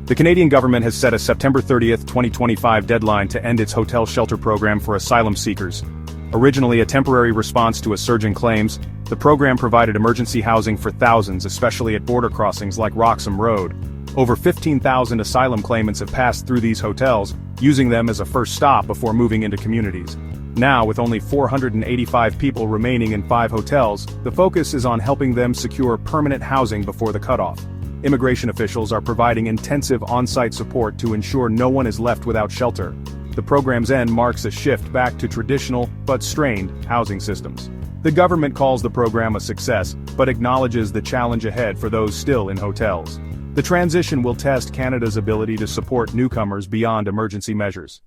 The Canadian government has set a September 30, 2025 deadline to end its hotel shelter program for asylum seekers. Originally a temporary response to a surge in claims, the program provided emergency housing for thousands, especially at border crossings like Roxham Road. Over 15,000 asylum claimants have passed through these hotels, using them as a first stop before moving into communities. Now, with only 485 people remaining in 5 hotels, the focus is on helping them secure permanent housing before the cutoff. Immigration officials are providing intensive on-site support to ensure no one is left without shelter. The program's end marks a shift back to traditional, but strained, housing systems. The government calls the program a success, but acknowledges the challenge ahead for those still in hotels. The transition will test Canada's ability to support newcomers beyond emergency measures.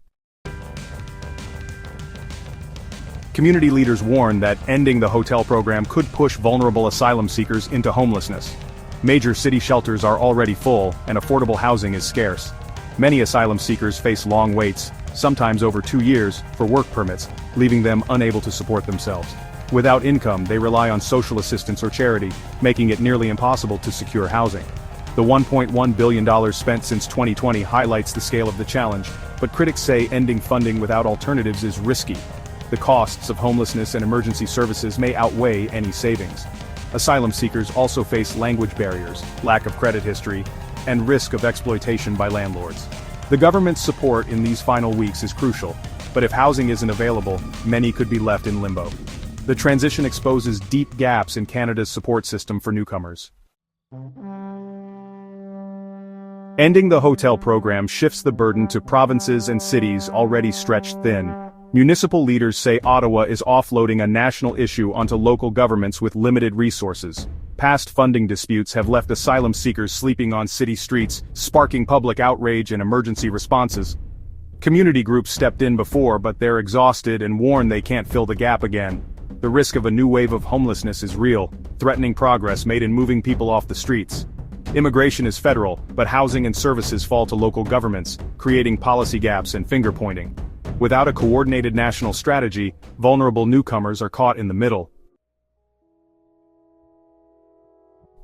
Community leaders warn that ending the hotel program could push vulnerable asylum seekers into homelessness. Major city shelters are already full, and affordable housing is scarce. Many asylum seekers face long waits, sometimes over 2 years, for work permits, leaving them unable to support themselves. Without income, they rely on social assistance or charity, making it nearly impossible to secure housing. The $1.1 billion spent since 2020 highlights the scale of the challenge, but critics say ending funding without alternatives is risky. The costs of homelessness and emergency services may outweigh any savings. Asylum seekers also face language barriers, lack of credit history, and risk of exploitation by landlords. The government's support in these final weeks is crucial, but if housing isn't available, many could be left in limbo. The transition exposes deep gaps in Canada's support system for newcomers. Ending the hotel program shifts the burden to provinces and cities already stretched thin. Municipal leaders say Ottawa is offloading a national issue onto local governments with limited resources. Past funding disputes have left asylum seekers sleeping on city streets, sparking public outrage and emergency responses. Community groups stepped in before, but they're exhausted and warn they can't fill the gap again. The risk of a new wave of homelessness is real, threatening progress made in moving people off the streets. Immigration is federal, but housing and services fall to local governments, creating policy gaps and finger-pointing. Without a coordinated national strategy, vulnerable newcomers are caught in the middle.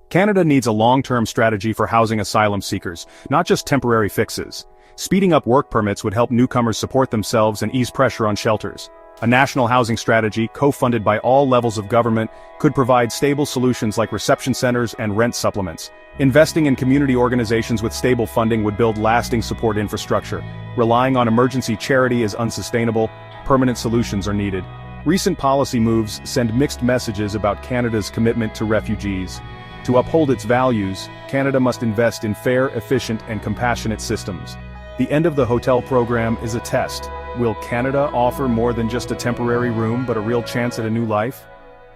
Canada needs a long-term strategy for housing asylum seekers, not just temporary fixes. Speeding up work permits would help newcomers support themselves and ease pressure on shelters. A national housing strategy, co-funded by all levels of government, could provide stable solutions like reception centers and rent supplements. Investing in community organizations with stable funding would build lasting support infrastructure. Relying on emergency charity is unsustainable. Permanent solutions are needed. Recent policy moves send mixed messages about Canada's commitment to refugees. To uphold its values, Canada must invest in fair, efficient, and compassionate systems. The end of the hotel program is a test. Will Canada offer more than just a temporary room but a real chance at a new life?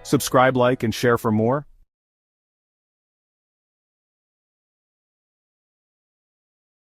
Subscribe, like, and share for more.